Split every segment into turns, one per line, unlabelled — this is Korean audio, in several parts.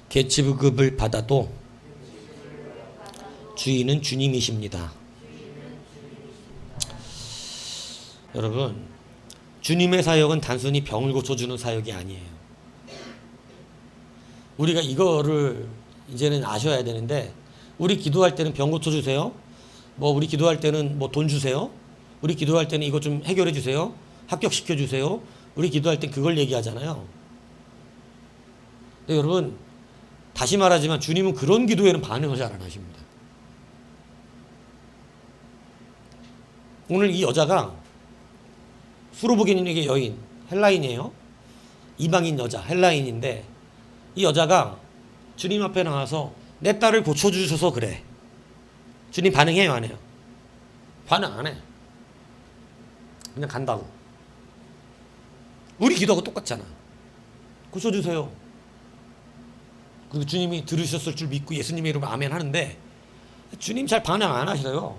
계치부급을 받아도 주인은 주님이십니다. 여러분, 주님의 사역은 단순히 병을 고쳐주는 사역이 아니에요. 우리가 이거를 이제는 아셔야 되는데, 우리 기도할 때는 병 고쳐주세요. 우리 기도할 때는 돈 주세요. 우리 기도할 때는 이거 좀 해결해 주세요. 합격시켜 주세요. 우리 기도할 땐 그걸 얘기하잖아요. 근데 여러분, 다시 말하지만 주님은 그런 기도에는 반응을 잘 안 하십니다. 오늘 이 여자가 수로보게닉의 여인, 헬라인이에요. 이방인 여자, 헬라인인데, 이 여자가 주님 앞에 나와서 내 딸을 고쳐주셔서 그래. 주님 반응해요, 안 해요? 반응 안 해. 그냥 간다고. 우리 기도하고 똑같잖아. 고쳐주세요. 그리고 주님이 들으셨을 줄 믿고 예수님의 이름으로 아멘 하는데, 주님 잘 반응 안 하셔요.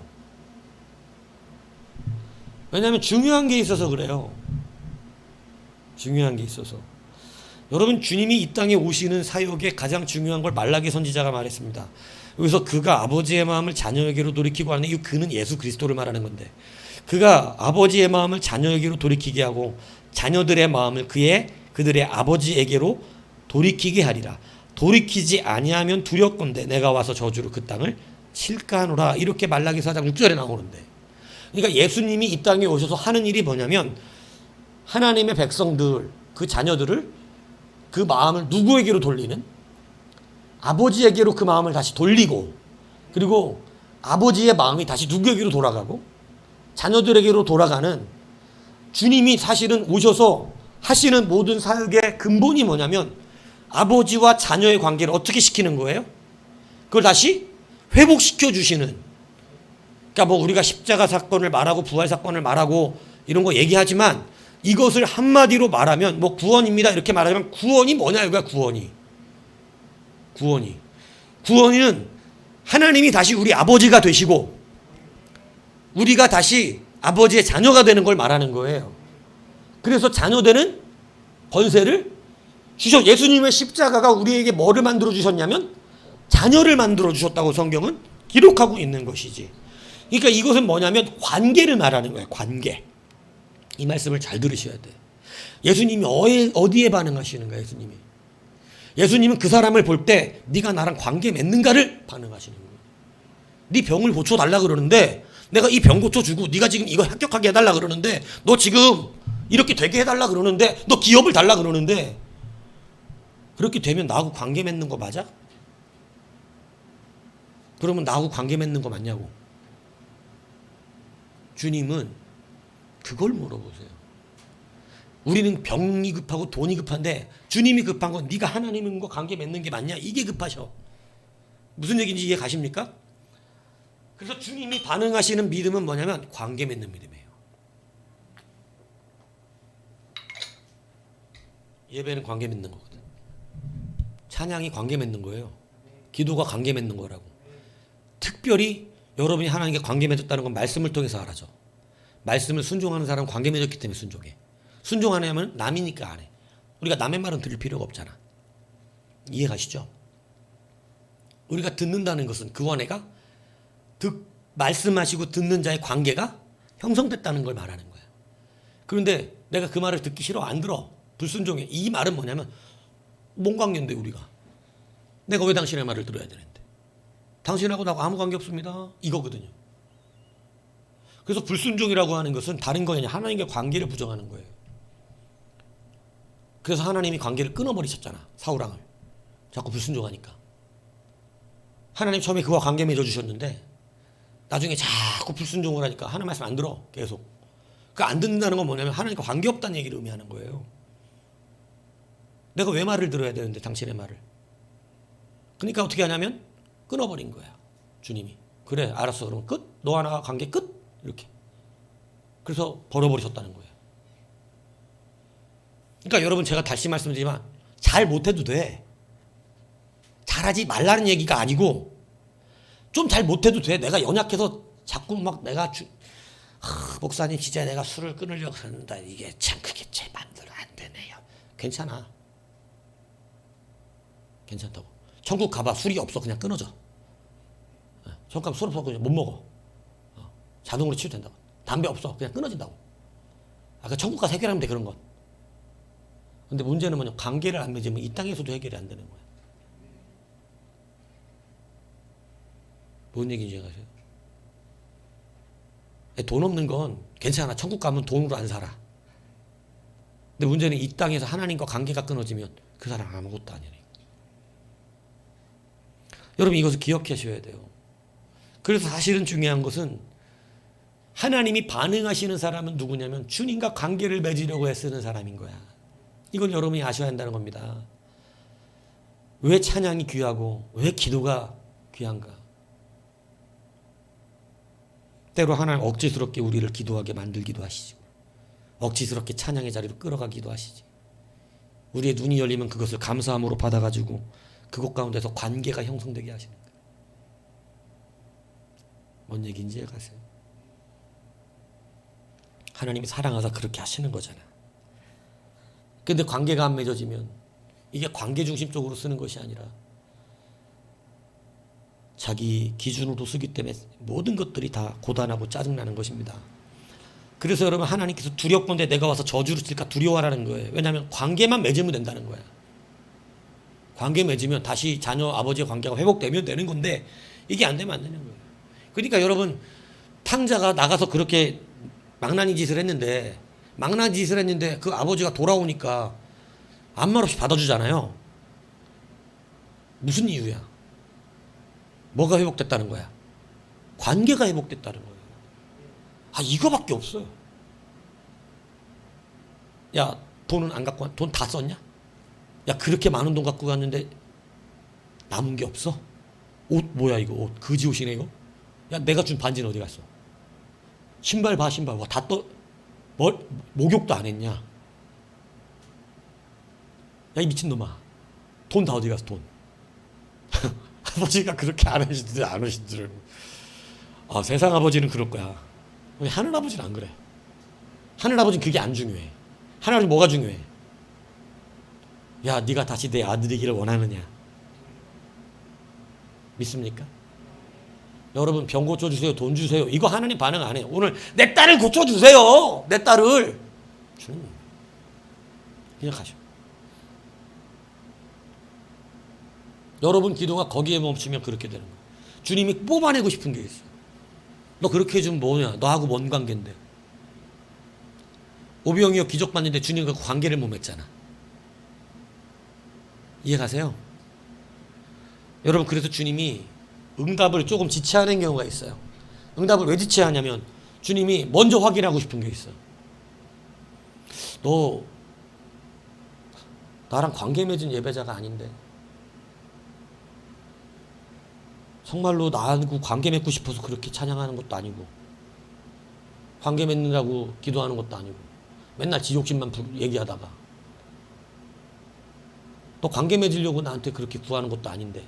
왜냐하면 중요한 게 있어서 그래요. 중요한 게 있어서. 여러분, 주님이 이 땅에 오시는 사역의 가장 중요한 걸 말라기 선지자가 말했습니다. 여기서 그가 아버지의 마음을 자녀에게로 돌이키고 하는, 이 그는 예수 그리스도를 말하는 건데, 그가 아버지의 마음을 자녀에게로 돌이키게 하고 자녀들의 마음을 그들의 아버지에게로 돌이키게 하리라. 돌이키지 아니하면 두렵건대 내가 와서 저주로 그 땅을 칠까 하노라. 이렇게 말라기 4장 6절에 나오는데, 그러니까 예수님이 이 땅에 오셔서 하는 일이 뭐냐면, 하나님의 백성들, 그 자녀들을, 그 마음을 누구에게로 돌리는? 아버지에게로 그 마음을 다시 돌리고, 그리고 아버지의 마음이 다시 누구에게로 돌아가고 자녀들에게로 돌아가는, 주님이 사실은 오셔서 하시는 모든 사역의 근본이 뭐냐면 아버지와 자녀의 관계를 어떻게 시키는 거예요? 그걸 다시 회복시켜 주시는. 그러니까 우리가 십자가 사건을 말하고 부활 사건을 말하고 이런 거 얘기하지만, 이것을 한마디로 말하면 구원입니다 이렇게 말하면, 구원이 뭐냐 이거야. 구원이는 하나님이 다시 우리 아버지가 되시고 우리가 다시 아버지의 자녀가 되는 걸 말하는 거예요. 그래서 자녀되는 권세를 주셨. 예수님의 십자가가 우리에게 뭐를 만들어 주셨냐면 자녀를 만들어 주셨다고 성경은 기록하고 있는 것이지. 그러니까 이것은 뭐냐면 관계를 말하는 거예요. 관계. 이 말씀을 잘 들으셔야 돼. 예수님이 어디에 반응하시는 거예요? 예수님은 그 사람을 볼 때 네가 나랑 관계 맺는가를 반응하시는 거예요. 네 병을 고쳐달라 그러는데, 내가 이 병 고쳐주고 네가 지금 이거 합격하게 해달라 그러는데, 너 지금 이렇게 되게 해달라 그러는데, 너 기업을 달라 그러는데, 그렇게 되면 나하고 관계 맺는 거 맞아? 그러면 나하고 관계 맺는 거 맞냐고. 주님은 그걸 물어보세요. 우리는 병이 급하고 돈이 급한데, 주님이 급한 건 네가 하나님과 관계 맺는 게 맞냐, 이게 급하셔. 무슨 얘기인지 이해 가십니까? 그래서 주님이 반응하시는 믿음은 뭐냐면 관계 맺는 믿음이에요. 예배는 관계 맺는 거거든. 찬양이 관계 맺는 거예요. 기도가 관계 맺는 거라고. 특별히 여러분이 하나님께 관계 맺었다는 건 말씀을 통해서 알아죠. 말씀을 순종하는 사람은 관계 맺었기 때문에 순종해. 순종 안 하면 남이니까 안 해. 우리가 남의 말은 들을 필요가 없잖아. 이해 가시죠? 우리가 듣는다는 것은 그와 내가 말씀하시고 듣는 자의 관계가 형성됐다는 걸 말하는 거야. 그런데 내가 그 말을 듣기 싫어, 안 들어, 불순종해. 이 말은 뭐냐면, 뭔 관계인데 우리가? 내가 왜 당신의 말을 들어야 되는데? 당신하고 나하고 아무 관계 없습니다, 이거거든요. 그래서 불순종이라고 하는 것은 다른 거 아니냐, 하나님과 관계를 부정하는 거예요. 그래서 하나님이 관계를 끊어버리셨잖아, 사울왕을. 자꾸 불순종하니까. 하나님 처음에 그와 관계 맺어주셨는데 나중에 자꾸 불순종을 하니까 하나님 말씀 안 들어, 계속. 그 안 듣는다는 건 뭐냐면 하나님과 관계 없다는 얘기를 의미하는 거예요. 내가 왜 말을 들어야 되는데, 당신의 말을. 그러니까 어떻게 하냐면 끊어버린 거야, 주님이. 그래, 알았어, 그럼 끝. 너와 나와 관계 끝. 이렇게. 그래서 버려버리셨다는 거예요. 그러니까 여러분, 제가 다시 말씀드리지만 잘 못해도 돼. 잘하지 말라는 얘기가 아니고, 좀 잘 못해도 돼. 내가 연약해서 자꾸 막 내가 목사님 진짜 내가 술을 끊으려고 하는데 이게 참 그게 제 맘대로 안 되네요. 괜찮아. 괜찮다고. 천국 가봐 술이 없어 그냥 끊어져. 천국 가면 술 없어 그냥 못 먹어. 자동으로 치유된다고. 담배 없어 그냥 끊어진다고. 아까 천국 가서 해결하면 돼 그런 건. 근데 문제는 뭐냐, 관계를 안 맺으면 이 땅에서도 해결이 안 되는 거야. 뭔 얘기인지 아세요? 돈 없는 건 괜찮아. 천국 가면 돈으로 안 살아. 근데 문제는 이 땅에서 하나님과 관계가 끊어지면 그 사람 아무것도 아니에요. 여러분 이것을 기억하셔야 돼요. 그래서 사실은 중요한 것은 하나님이 반응하시는 사람은 누구냐면 주님과 관계를 맺으려고 애쓰는 사람인 거야. 이걸 여러분이 아셔야 한다는 겁니다. 왜 찬양이 귀하고 왜 기도가 귀한가? 때로 하나님 억지스럽게 우리를 기도하게 만들기도 하시죠. 억지스럽게 찬양의 자리로 끌어가기도 하시지. 우리의 눈이 열리면 그것을 감사함으로 받아가지고 그곳 가운데서 관계가 형성되게 하시는 거예요. 뭔 얘기인지 아세요? 하나님이 사랑하사 그렇게 하시는 거잖아. 근데 관계가 안 맺어지면 이게 관계 중심적으로 쓰는 것이 아니라 자기 기준으로 쓰기 때문에 모든 것들이 다 고단하고 짜증나는 것입니다. 그래서 여러분 하나님께서 두렵건대 내가 와서 저주를 칠까 두려워하라는 거예요. 왜냐하면 관계만 맺으면 된다는 거야. 관계 맺으면 다시 자녀 아버지의 관계가 회복되면 되는 건데 이게 안 되면 안 되는 거예요. 그러니까 여러분 탕자가 나가서 그렇게 망나니 짓을 했는데 그 아버지가 돌아오니까 아무 말 없이 받아주잖아요. 무슨 이유야? 뭐가 회복됐다는 거야? 관계가 회복됐다는 거예요. 이거밖에 없어요. 야, 돈은 안 갖고 와? 돈 다 썼냐? 야, 그렇게 많은 돈 갖고 갔는데 남은 게 없어? 옷 뭐야 이거? 옷 그지 옷이네 이거? 야, 내가 준 반지는 어디 갔어? 신발 봐 신발. 와, 다 목욕도 안 했냐? 야, 이 미친놈아. 돈 다 어디 갔어 돈? 아버지가 그렇게 안 하시더라고. 세상 아버지는 그럴 거야. 하늘 아버지는 안 그래. 하늘 아버지는 그게 안 중요해. 하늘 아버지 뭐가 중요해? 야, 네가 다시 내 아들이기를 원하느냐? 믿습니까? 여러분 병 고쳐주세요. 돈 주세요. 이거 하나님 반응 안 해요. 오늘 내 딸을 고쳐주세요. 내 딸을. 주님 그냥 가셔. 여러분 기도가 거기에 멈추면 그렇게 되는 거예요. 주님이 뽑아내고 싶은 게 있어요. 너 그렇게 해주면 뭐냐? 너하고 뭔 관계인데? 오병이어 기적 봤는데 주님과 관계를 못 맺잖아. 이해가세요? 여러분 그래서 주님이 응답을 조금 지체하는 경우가 있어요. 응답을 왜 지체하냐면 주님이 먼저 확인하고 싶은 게 있어. 너 나랑 관계 맺은 예배자가 아닌데 정말로 나하고 관계 맺고 싶어서 그렇게 찬양하는 것도 아니고 관계 맺느라고 기도하는 것도 아니고 맨날 지 욕심만 얘기하다가 또 관계 맺으려고 나한테 그렇게 구하는 것도 아닌데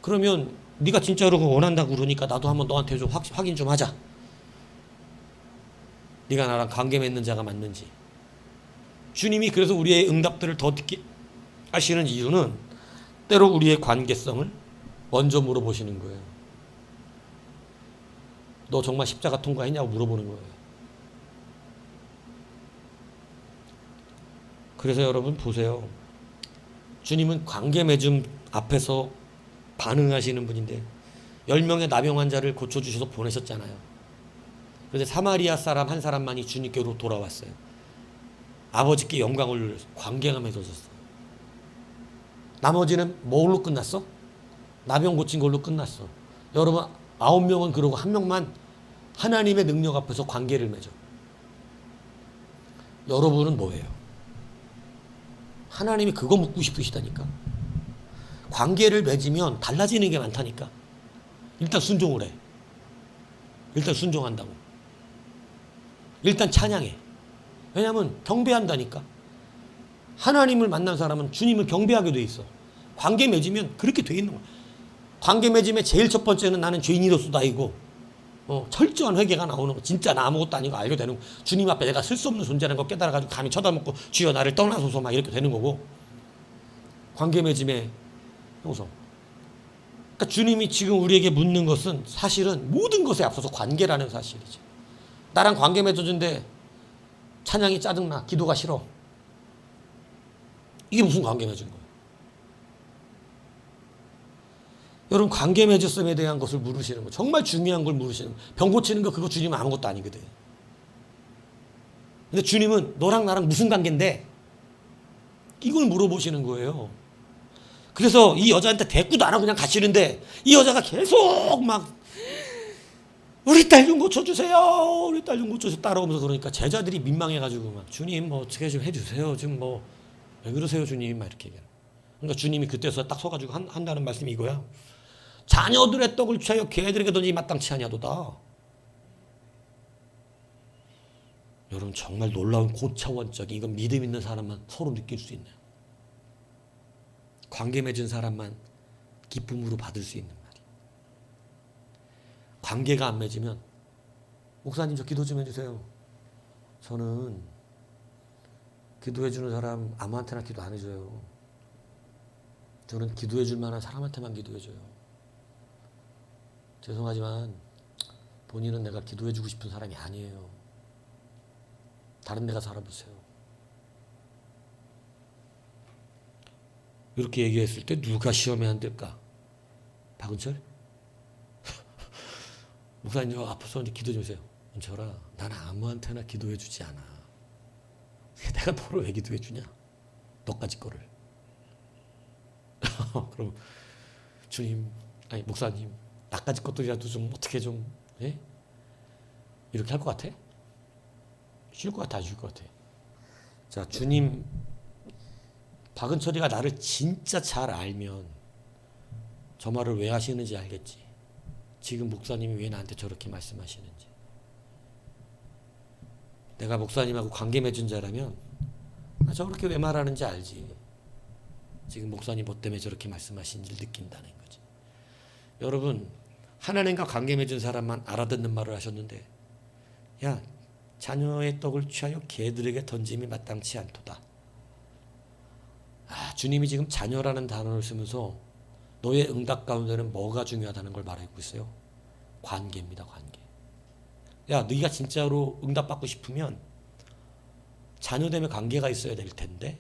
그러면 네가 진짜로 원한다고 그러니까 나도 한번 너한테 좀 확인 좀 하자. 네가 나랑 관계 맺는 자가 맞는지. 주님이 그래서 우리의 응답들을 더 듣게 하시는 이유는 때로 우리의 관계성을 먼저 물어보시는 거예요. 너 정말 십자가 통과했냐고 물어보는 거예요. 그래서 여러분 보세요. 주님은 관계 맺음 앞에서 반응하시는 분인데 10명의 나병 환자를 고쳐주셔서 보내셨잖아요. 그런데 사마리아 사람 한 사람만이 주님께로 돌아왔어요. 아버지께 영광을 관계가 맺어졌어요. 나머지는 뭘로 끝났어? 나병 고친 걸로 끝났어. 여러분 9명은 그러고 1명만 하나님의 능력 앞에서 관계를 맺어. 여러분은 뭐예요? 하나님이 그거 묻고 싶으시다니까. 관계를 맺으면 달라지는 게 많다니까. 일단 순종을 해. 일단 순종한다고. 일단 찬양해. 왜냐하면 경배한다니까. 하나님을 만난 사람은 주님을 경배하게 돼 있어. 관계 맺으면 그렇게 돼 있는 거야. 관계 맺음의 제일 첫 번째는 나는 죄인이로서다이고 철저한 회개가 나오는 거. 진짜 나 아무것도 아니고 알게 되는 거. 주님 앞에 내가 쓸 수 없는 존재라는 거 깨달아가지고 감히 쳐다먹고 주여 나를 떠나소서 막 이렇게 되는 거고. 관계 맺음의 형성. 그러니까 주님이 지금 우리에게 묻는 것은 사실은 모든 것에 앞서서 관계라는 사실이죠. 나랑 관계 맺어준데 찬양이 짜증나, 기도가 싫어. 이게 무슨 관계 맺은 거예요? 여러분, 관계 맺었음에 대한 것을 물으시는 거, 정말 중요한 걸 물으시는 거예요. 병 고치는 거, 그거 주님은 아무것도 아니거든. 근데 주님은 너랑 나랑 무슨 관계인데? 이걸 물어보시는 거예요. 그래서 이 여자한테 대꾸도 안 하고 그냥 가시는데, 이 여자가 계속 막 우리 딸 좀 고쳐주세요, 우리 딸 좀 고쳐주세요 따라오면서, 그러니까 제자들이 민망해가지고 막 주님 뭐 어떻게 좀 해주세요, 지금 뭐 왜 그러세요 주님, 막 이렇게 얘기해요. 그러니까 주님이 그때서 딱 서가지고 한다는 말씀이 이거야. 자녀들의 떡을 취하여 개들에게 던지기 마땅치 아니하도다. 여러분, 정말 놀라운 고차원적인, 이건 믿음 있는 사람만 서로 느낄 수 있네요. 관계 맺은 사람만 기쁨으로 받을 수 있는 말이에요. 관계가 안 맺으면, 목사님 저 기도 좀 해주세요. 저는 기도해주는 사람 아무한테나 기도 안 해줘요. 저는 기도해줄 만한 사람한테만 기도해줘요. 죄송하지만 본인은 내가 기도해주고 싶은 사람이 아니에요. 다른 데 가서 살아보세요. 이렇게 얘기했을 때 누가 시험에 안 들까? 박은철? 목사님 저 아파서 기도 좀 해주세요. 은철아, 난 아무한테나 기도해주지 않아. 내가 너를 왜 기도해주냐? 너까지 거를. 그럼 주님, 아니 목사님, 나까지 것들이라도 좀 어떻게 좀, 예? 이렇게 할 것 같아? 쉴 것 같아, 안 쉴 것 같아? 자, 주님, 박은철이가 나를 진짜 잘 알면 저 말을 왜 하시는지 알겠지. 지금 목사님이 왜 나한테 저렇게 말씀하시는지. 내가 목사님하고 관계 맺은 자라면 저렇게 왜 말하는지 알지. 지금 목사님 뭐 때문에 저렇게 말씀하시는지를 느낀다는 거지. 여러분, 하나님과 관계 맺은 사람만 알아듣는 말을 하셨는데, 야, 자녀의 떡을 취하여 개들에게 던짐이 마땅치 않도다. 주님이 지금 자녀라는 단어를 쓰면서 너의 응답 가운데는 뭐가 중요하다는 걸 말하고 있어요? 관계입니다, 관계. 야, 너희가 진짜로 응답받고 싶으면 자녀됨의 관계가 있어야 될 텐데,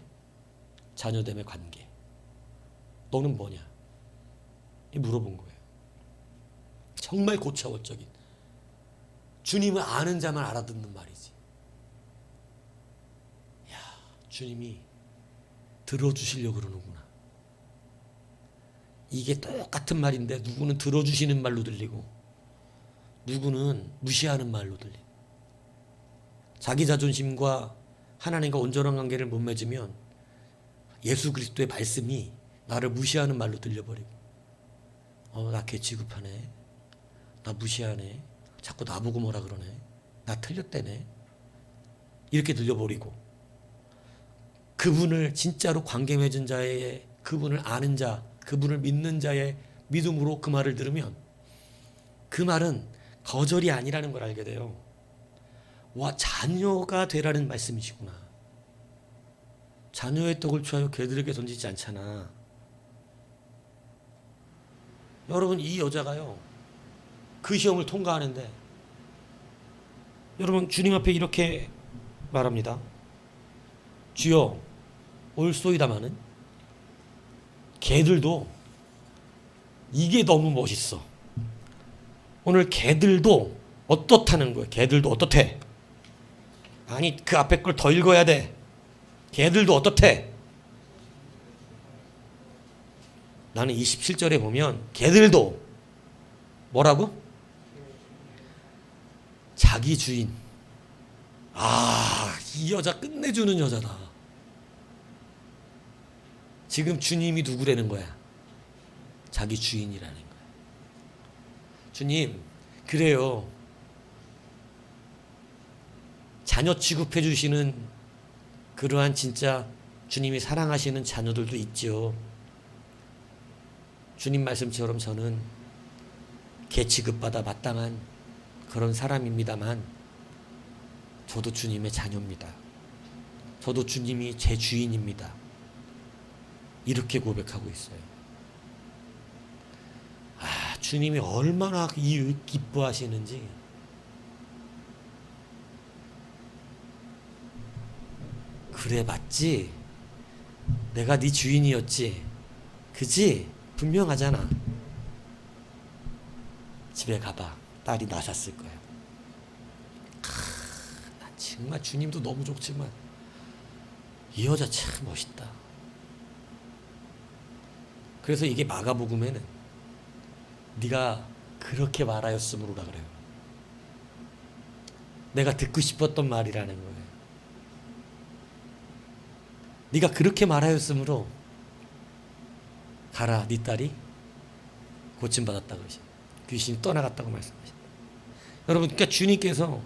자녀됨의 관계. 너는 뭐냐? 물어본 거예요. 정말 고차원적인, 주님을 아는 자만 알아듣는 말이지. 야, 주님이 들어주시려고 그러는구나. 이게 똑같은 말인데 누구는 들어주시는 말로 들리고 누구는 무시하는 말로 들리고, 자기 자존심과 하나님과 온전한 관계를 못 맺으면 예수 그리스도의 말씀이 나를 무시하는 말로 들려버리고, 나 개 취급하네, 나 무시하네, 자꾸 나보고 뭐라 그러네, 나 틀렸대네, 이렇게 들려버리고, 그분을 진짜로 관계 맺은 자의, 그분을 아는 자, 그분을 믿는 자의 믿음으로 그 말을 들으면 그 말은 거절이 아니라는 걸 알게 돼요. 와, 자녀가 되라는 말씀이시구나. 자녀의 떡을 취하여 개들에게 던지지 않잖아. 여러분, 이 여자가요, 그 시험을 통과하는데, 여러분, 주님 앞에 이렇게 말합니다. 주여, 올소이다마는 개들도, 이게 너무 멋있어. 오늘 개들도 어떻다는 거예요. 개들도 어떻대? 아니, 그 앞에 걸 더 읽어야 돼. 개들도 어떻대? 나는 27절에 보면 개들도 뭐라고? 자기 주인. 이 여자 끝내주는 여자다. 지금 주님이 누구라는 거야? 자기 주인이라는 거야. 주님, 그래요. 자녀 취급해 주시는 그러한 진짜 주님이 사랑하시는 자녀들도 있죠. 주님 말씀처럼 저는 개 취급받아 마땅한 그런 사람입니다만, 저도 주님의 자녀입니다. 저도 주님이 제 주인입니다. 이렇게 고백하고 있어요. 주님이 얼마나 이 기뻐하시는지. 그래 맞지? 내가 네 주인이었지? 그지? 분명하잖아. 집에 가봐. 딸이 낳았을 거야. 난 정말 주님도 너무 좋지만 이 여자 참 멋있다. 그래서 이게 마가복음에는 네가 그렇게 말하였으므로라 그래요. 내가 듣고 싶었던 말이라는 거예요. 네가 그렇게 말하였으므로 가라, 네 딸이 고침받았다 그러시. 귀신이 떠나갔다고 말씀하신다. 여러분, 그러니까 주님께서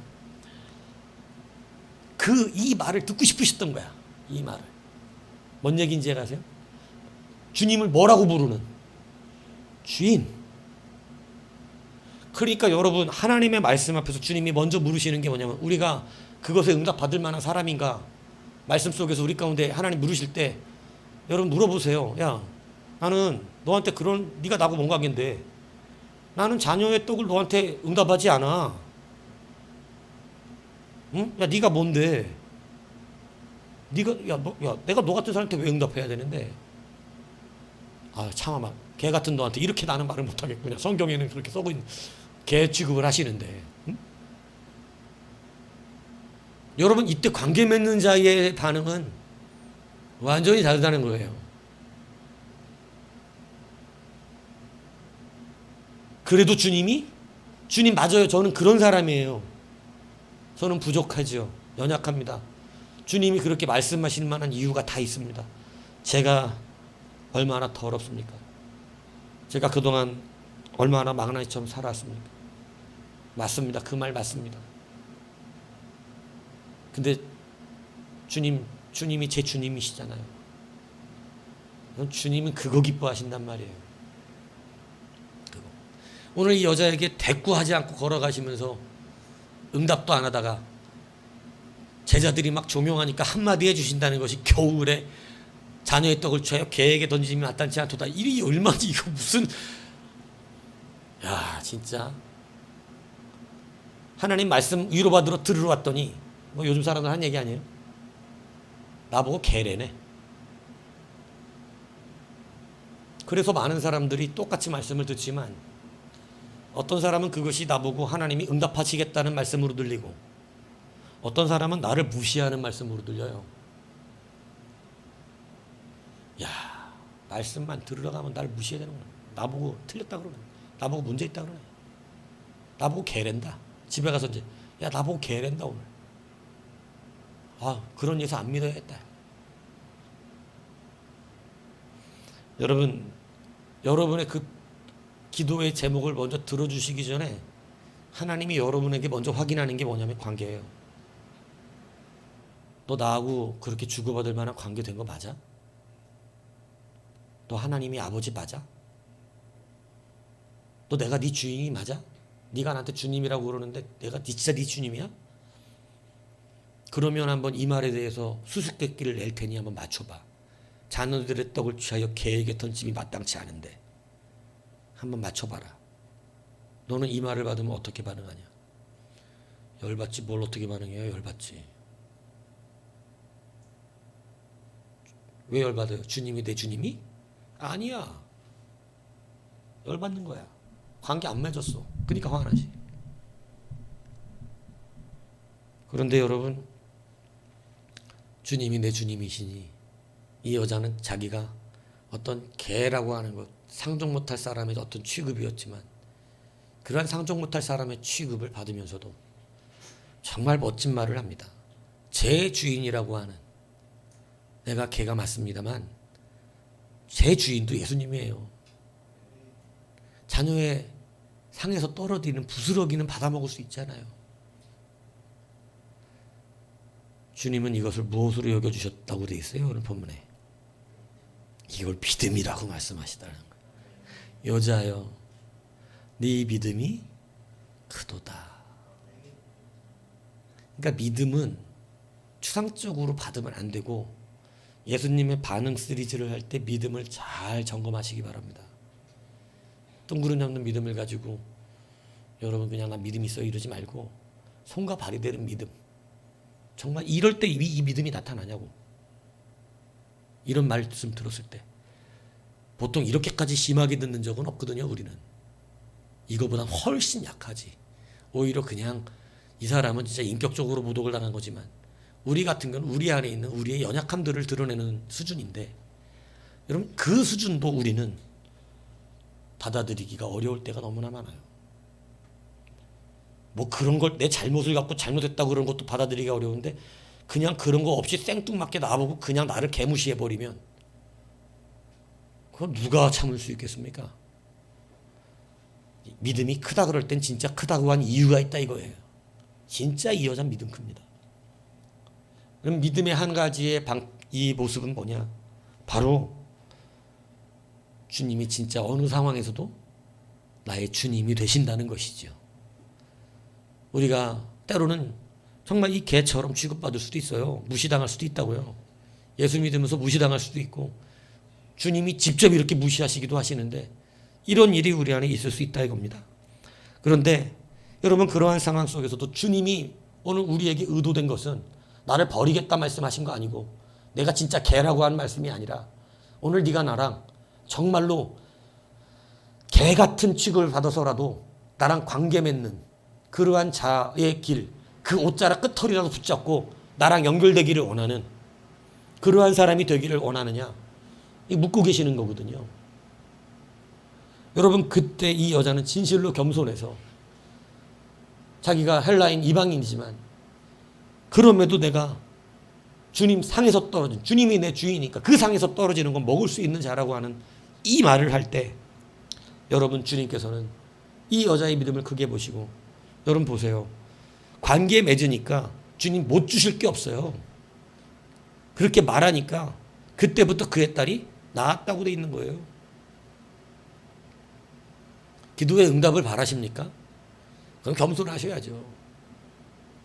이 말을 듣고 싶으셨던 거야. 이 말을. 뭔 얘기인지 아세요? 주님을 뭐라고 부르는? 주인. 그러니까 여러분, 하나님의 말씀 앞에서 주님이 먼저 물으시는 게 뭐냐면, 우리가 그것에 응답받을 만한 사람인가? 말씀 속에서 우리 가운데 하나님 물으실 때 여러분 물어보세요. 야, 나는 너한테 네가 나하고 뭔 관계인데, 나는 자녀의 떡을 너한테 응답하지 않아. 응? 야, 네가 뭔데? 내가 너 같은 사람한테 왜 응답해야 되는데? 아, 참아, 개 같은 너한테 이렇게 나는 말을 못 하겠구나. 성경에는 그렇게 써고 있는 개 취급을 하시는데. 응? 여러분, 이때 관계 맺는 자의 반응은 완전히 다르다는 거예요. 그래도 주님 맞아요. 저는 그런 사람이에요. 저는 부족하죠. 연약합니다. 주님이 그렇게 말씀하실 만한 이유가 다 있습니다. 제가 얼마나 더럽습니까? 제가 그동안 얼마나 망나니처럼 살았습니까? 맞습니다. 그 말 맞습니다. 근데 주님이 제 주님이시잖아요. 주님은 그거 기뻐하신단 말이에요. 그거. 오늘 이 여자에게 대꾸하지 않고 걸어가시면서 응답도 안 하다가 제자들이 막 조명하니까 한마디 해주신다는 것이 겨울에 자녀의 떡을 취하여 개에게 던지면 마땅치 않도다. 이게 얼마나, 이거 무슨, 야, 진짜. 하나님 말씀 위로받으러 들으러 왔더니, 뭐 요즘 사람들 하는 얘기 아니에요? 나보고 개래네. 그래서 많은 사람들이 똑같이 말씀을 듣지만, 어떤 사람은 그것이 나보고 하나님이 응답하시겠다는 말씀으로 들리고, 어떤 사람은 나를 무시하는 말씀으로 들려요. 야, 말씀만 들으러 가면 나를 무시해야 되는구나. 나보고 틀렸다 그러네. 나보고 문제 있다 그러네. 나보고 개랜다. 집에 가서 이제, 야, 나보고 개랜다 오늘. 아, 그런 예수 안 믿어야겠다. 여러분의 그 기도의 제목을 먼저 들어주시기 전에 하나님이 여러분에게 먼저 확인하는 게 뭐냐면 관계예요. 너 나하고 그렇게 주고받을 만한 관계 된 거 맞아? 너 하나님이 아버지 맞아? 너 내가 네 주인이 맞아? 네가 나한테 주님이라고 그러는데 내가 진짜 네 주님이야? 그러면 한번 이 말에 대해서 수수께끼를 낼 테니 한번 맞춰봐. 자녀들의 떡을 취하여 개에게 던짐이 마땅치 않은데 한번 맞춰봐라. 너는 이 말을 받으면 어떻게 반응하냐? 열받지. 뭘 어떻게 반응해요? 열받지. 왜 열받아요? 주님이 내 주님이? 아니야. 열받는 거야. 관계 안 맺었어. 그러니까 화가 나지. 그런데 여러분, 주님이 내 주님이시니 이 여자는 자기가 어떤 개라고 하는 것, 상종 못할 사람의 어떤 취급이었지만 그러한 상종 못할 사람의 취급을 받으면서도 정말 멋진 말을 합니다. 제 주인이라고 하는, 내가 개가 맞습니다만 제 주인도 예수님이에요. 자녀의 상에서 떨어지는 부스러기는 받아먹을 수 있잖아요. 주님은 이것을 무엇으로 여겨주셨다고 되어 있어요? 오늘 본문에. 이걸 믿음이라고 말씀하시다는 거예요. 여자여, 네 믿음이 크도다. 그러니까 믿음은 추상적으로 받으면 안 되고 예수님의 반응 시리즈를 할 때 믿음을 잘 점검하시기 바랍니다. 뜬구름 잡는 믿음을 가지고 여러분 그냥 나 믿음 있어 이러지 말고 손과 발이 되는 믿음. 정말 이럴 때 이 믿음이 나타나냐고. 이런 말씀 들었을 때 보통 이렇게까지 심하게 듣는 적은 없거든요. 우리는 이거보다 훨씬 약하지. 오히려 그냥 이 사람은 진짜 인격적으로 모독을 당한 거지만 우리 같은 건 우리 안에 있는 우리의 연약함들을 드러내는 수준인데 여러분 그 수준도 우리는 받아들이기가 어려울 때가 너무나 많아요. 뭐 그런 걸 내 잘못을 갖고 잘못했다고 그런 것도 받아들이기가 어려운데 그냥 그런 거 없이 생뚱맞게 나보고 그냥 나를 개무시해버리면 그건 누가 참을 수 있겠습니까? 믿음이 크다 그럴 땐 진짜 크다고 한 이유가 있다 이거예요. 진짜 이 여자는 믿음 큽니다. 그럼 믿음의 한 가지의 이 모습은 뭐냐? 바로 주님이 진짜 어느 상황에서도 나의 주님이 되신다는 것이죠. 우리가 때로는 정말 이 개처럼 취급받을 수도 있어요. 무시당할 수도 있다고요. 예수 믿으면서 무시당할 수도 있고 주님이 직접 이렇게 무시하시기도 하시는데 이런 일이 우리 안에 있을 수 있다 이겁니다. 그런데 여러분 그러한 상황 속에서도 주님이 오늘 우리에게 의도된 것은 나를 버리겠다 말씀하신 거 아니고 내가 진짜 개라고 한 말씀이 아니라 오늘 네가 나랑 정말로 개 같은 취급을 받아서라도 나랑 관계 맺는 그러한 자의 길, 그 옷자락 끝털이라도 붙잡고 나랑 연결되기를 원하는 그러한 사람이 되기를 원하느냐 묻고 계시는 거거든요. 여러분 그때 이 여자는 진실로 겸손해서 자기가 헬라인 이방인이지만 그럼에도 내가 주님 상에서 떨어진 주님이 내 주인이니까 그 상에서 떨어지는 건 먹을 수 있는 자라고 하는 이 말을 할 때 여러분 주님께서는 이 여자의 믿음을 크게 보시고 여러분 보세요. 관계 맺으니까 주님 못 주실 게 없어요. 그렇게 말하니까 그때부터 그의 딸이 나았다고 돼 있는 거예요. 기도의 응답을 바라십니까? 그럼 겸손하셔야죠.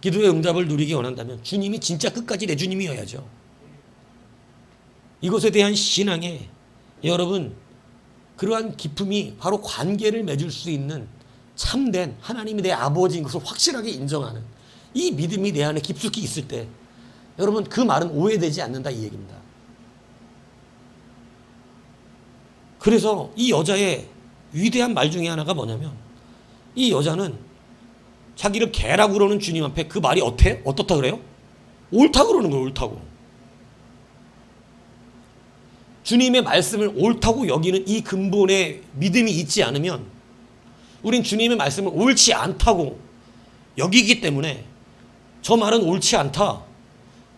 기도의 응답을 누리기 원한다면 주님이 진짜 끝까지 내 주님이어야죠. 이것에 대한 신앙에 여러분 그러한 기쁨이 바로 관계를 맺을 수 있는 참된 하나님이 내 아버지인 것을 확실하게 인정하는 이 믿음이 내 안에 깊숙이 있을 때 여러분 그 말은 오해되지 않는다 이 얘기입니다. 그래서 이 여자의 위대한 말 중에 하나가 뭐냐면 이 여자는 자기를 개라고 그러는 주님 앞에 그 말이 어떻다 그래요? 옳다고 그러는 거예요. 옳다고. 주님의 말씀을 옳다고 여기는 이 근본의 믿음이 있지 않으면 우린 주님의 말씀을 옳지 않다고 여기기 때문에 저 말은 옳지 않다.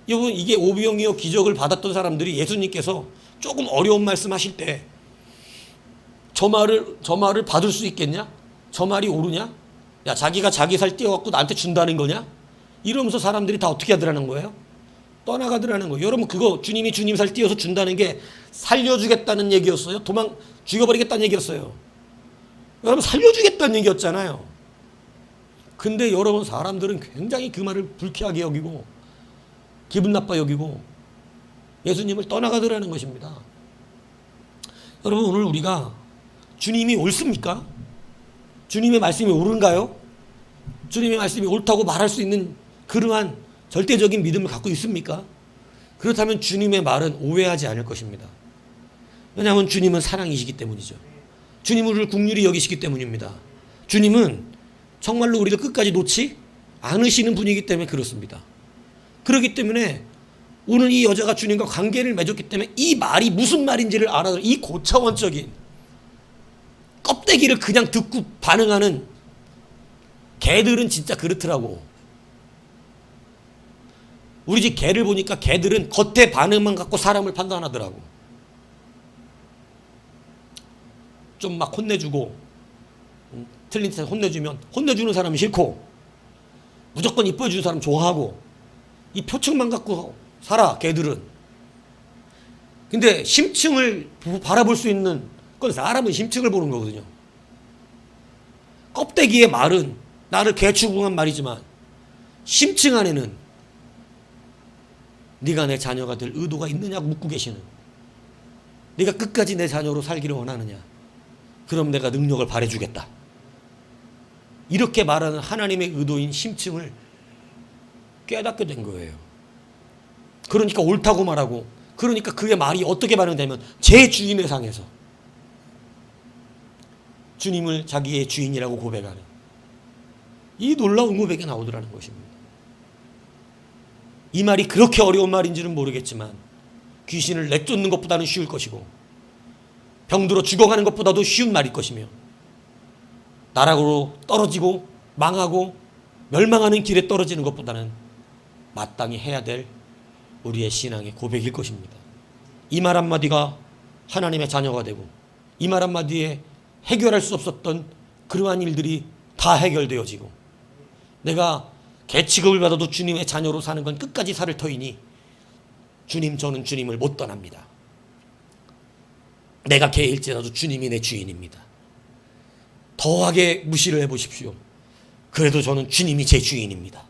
여러분 이게 오병이어 기적을 받았던 사람들이 예수님께서 조금 어려운 말씀 하실 때 저 말을 받을 수 있겠냐? 저 말이 옳으냐? 야 자기가 자기 살 띄워갖고 나한테 준다는 거냐? 이러면서 사람들이 다 어떻게 하더라는 거예요? 떠나가더라는 거예요. 여러분 그거 주님이 주님 살 띄워서 준다는 게 살려주겠다는 얘기였어요? 죽여버리겠다는 얘기였어요? 여러분 살려주겠다는 얘기였잖아요. 근데 여러분 사람들은 굉장히 그 말을 불쾌하게 여기고 기분 나빠 여기고 예수님을 떠나가더라는 것입니다. 여러분 오늘 우리가 주님이 옳습니까? 주님의 말씀이 옳은가요? 주님의 말씀이 옳다고 말할 수 있는 그러한 절대적인 믿음을 갖고 있습니까? 그렇다면 주님의 말은 오해하지 않을 것입니다. 왜냐하면 주님은 사랑이시기 때문이죠. 주님은 우리를 긍휼히 여기시기 때문입니다. 주님은 정말로 우리를 끝까지 놓지 않으시는 분이기 때문에 그렇습니다. 그렇기 때문에 오늘 이 여자가 주님과 관계를 맺었기 때문에 이 말이 무슨 말인지를 알아들어 이 고차원적인 껍데기를 그냥 듣고 반응하는 개들은 진짜 그렇더라고. 우리 집 개를 보니까 개들은 겉에 반응만 갖고 사람을 판단하더라고. 좀 막 혼내주고 틀린 데 혼내주면 혼내주는 사람이 싫고 무조건 이뻐해주는 사람 좋아하고 이 표층만 갖고 살아 개들은. 근데 심층을 바라볼 수 있는 그건 사람은 심층을 보는 거거든요. 껍데기의 말은 나를 개추궁한 말이지만 심층 안에는 네가 내 자녀가 될 의도가 있느냐고 묻고 계시는 네가 끝까지 내 자녀로 살기를 원하느냐 그럼 내가 능력을 발해주겠다. 이렇게 말하는 하나님의 의도인 심층을 깨닫게 된 거예요. 그러니까 옳다고 말하고, 그러니까 그의 말이 어떻게 반응되면 제 주인의 상에서 주님을 자기의 주인이라고 고백하는 이 놀라운 고백이 나오더라는 것입니다. 이 말이 그렇게 어려운 말인지는 모르겠지만 귀신을 내쫓는 것보다는 쉬울 것이고 병들어 죽어가는 것보다도 쉬운 말일 것이며 나락으로 떨어지고 망하고 멸망하는 길에 떨어지는 것보다는 마땅히 해야 될 우리의 신앙의 고백일 것입니다. 이 말 한마디가 하나님의 자녀가 되고 이 말 한마디에 해결할 수 없었던 그러한 일들이 다 해결되어지고 내가 개취급을 받아도 주님의 자녀로 사는 건 끝까지 살을 터이니 주님, 저는 주님을 못 떠납니다. 내가 개일지라도 주님이 내 주인입니다. 더하게 무시를 해보십시오. 그래도 저는 주님이 제 주인입니다.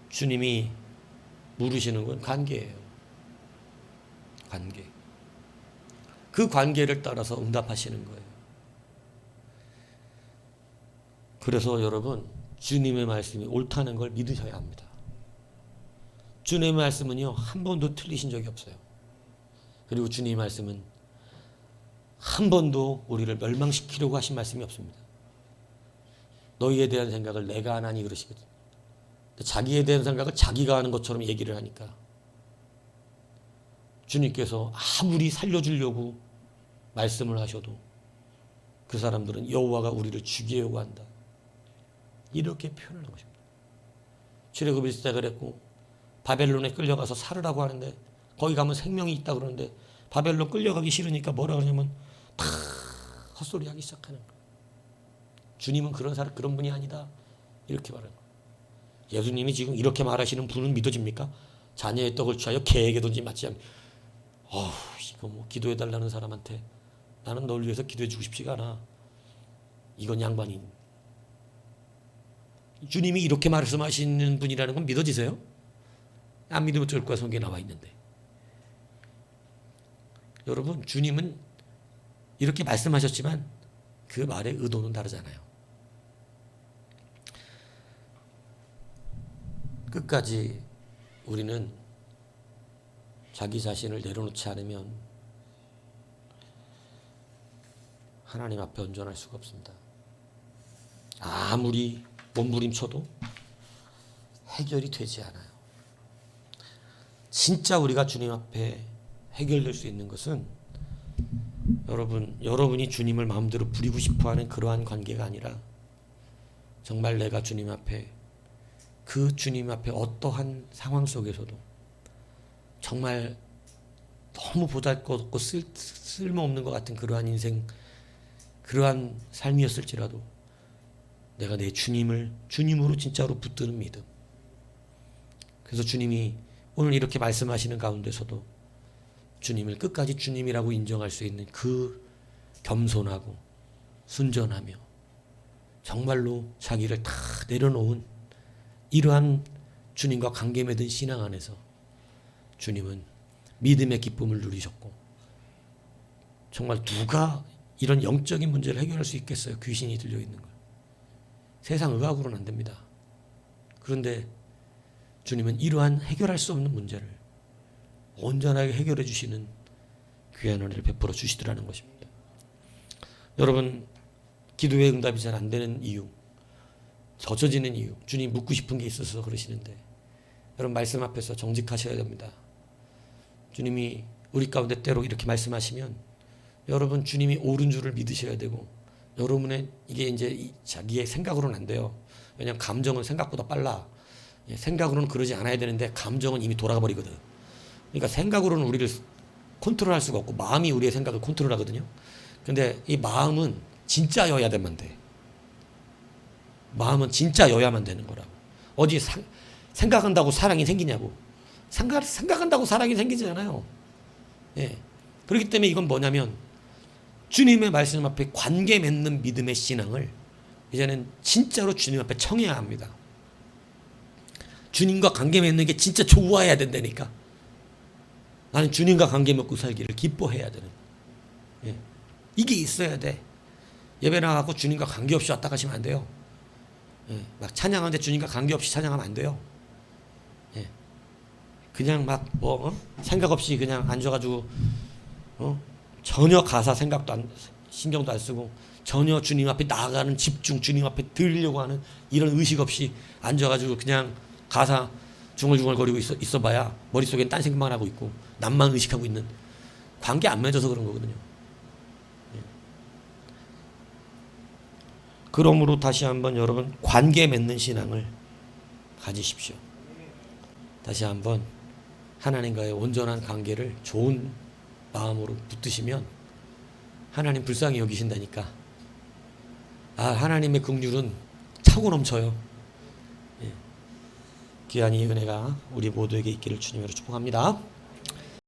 주님이 물으시는 건 관계예요. 관계. 그 관계를 따라서 응답하시는 거예요. 그래서 여러분, 주님의 말씀이 옳다는 걸 믿으셔야 합니다. 주님의 말씀은요, 한 번도 틀리신 적이 없어요. 그리고 주님의 말씀은 한 번도 우리를 멸망시키려고 하신 말씀이 없습니다. 너희에 대한 생각을 내가 안 하니 그러시거든요. 자기에 대한 생각을 자기가 하는 것처럼 얘기를 하니까 주님께서 아무리 살려주려고 말씀을 하셔도 그 사람들은 여호와가 우리를 죽이려고 한다. 이렇게 표현을 한 것입니다. 출애굽일 때 그랬고 바벨론에 끌려가서 살으라고 하는데 거기 가면 생명이 있다 그러는데 바벨론 끌려가기 싫으니까 뭐라 그러냐면 다 헛소리하기 시작하는 거예요. 주님은 그런 분이 아니다. 이렇게 말하는 거예요. 예수님이 지금 이렇게 말하시는 분은 믿어집니까? 자녀의 떡을 취하여 개에게 던지 맞지 않니? 이거 뭐 기도해달라는 사람한테 나는 널 위해서 기도해주고 싶지가 않아. 이건 양반이. 주님이 이렇게 말씀하시는 분이라는 건 믿어지세요? 안 믿으면 어쩔 거야. 성경에 나와 있는데. 여러분, 주님은 이렇게 말씀하셨지만 그 말의 의도는 다르잖아요. 끝까지 우리는 자기 자신을 내려놓지 않으면 하나님 앞에 온전할 수가 없습니다. 아무리 몸부림쳐도 해결이 되지 않아요. 진짜 우리가 주님 앞에 해결될 수 있는 것은 여러분이 주님을 마음대로 부리고 싶어하는 그러한 관계가 아니라 정말 내가 주님 앞에 그 주님 앞에 어떠한 상황 속에서도 정말 너무 보잘것없고 쓸모없는 것 같은 그러한 인생, 그러한 삶이었을지라도 내가 내 주님으로 진짜로 붙드는 믿음. 그래서 주님이 오늘 이렇게 말씀하시는 가운데서도 주님을 끝까지 주님이라고 인정할 수 있는 그 겸손하고 순전하며 정말로 자기를 다 내려놓은 이러한 주님과 관계 맺은 신앙 안에서 주님은 믿음의 기쁨을 누리셨고 정말 누가 이런 영적인 문제를 해결할 수 있겠어요? 귀신이 들려있는 걸. 세상 의학으로는 안 됩니다. 그런데 주님은 이러한 해결할 수 없는 문제를 온전하게 해결해 주시는 귀한 은혜를 베풀어 주시더라는 것입니다. 여러분, 기도의 응답이 잘 안 되는 이유, 젖어지는 이유, 주님 묻고 싶은 게 있어서 그러시는데 여러분 말씀 앞에서 정직하셔야 됩니다. 주님이 우리 가운데 때로 이렇게 말씀하시면 여러분 주님이 옳은 줄을 믿으셔야 되고 여러분의 이게 이제 자기의 생각으로는 안 돼요. 왜냐하면 감정은 생각보다 빨라. 생각으로는 그러지 않아야 되는데 감정은 이미 돌아가 버리거든. 그러니까 생각으로는 우리를 컨트롤할 수가 없고 마음이 우리의 생각을 컨트롤하거든요. 근데 이 마음은 진짜여야만 돼. 마음은 진짜여야만 되는 거라고. 어디 생각한다고 사랑이 생기냐고. 생각한다고 사랑이 생기지 않아요. 예. 그렇기 때문에 이건 뭐냐면 주님의 말씀 앞에 관계 맺는 믿음의 신앙을 이제는 진짜로 주님 앞에 청해야 합니다. 주님과 관계 맺는 게 진짜 좋아야 된다니까. 나는 주님과 관계 맺고 살기를 기뻐해야 되는. 예. 이게 있어야 돼. 예배 나가고 주님과 관계없이 왔다 가시면 안 돼요. 예. 막 찬양하는데 주님과 관계없이 찬양하면 안 돼요. 예. 그냥 막 생각 없이 그냥 앉아가지고 전혀 가사 생각도 신경도 안 쓰고 전혀 주님 앞에 나아가는 집중, 주님 앞에 드리려고 하는 이런 의식 없이 앉아가지고 그냥 가사 중얼중얼거리고 있어봐야 머릿속엔 딴 생각만 하고 있고 남만 의식하고 있는, 관계 안 맺어서 그런 거거든요. 그러므로 다시 한번 여러분, 관계 맺는 신앙을 가지십시오. 다시 한번 하나님과의 온전한 관계를 좋은 마음으로 붙드시면 하나님 불쌍히 여기신다니까. 하나님의 긍휼은 차고 넘쳐요. 귀한 이 은혜가 우리 모두에게 있기를 주님으로 축복합니다.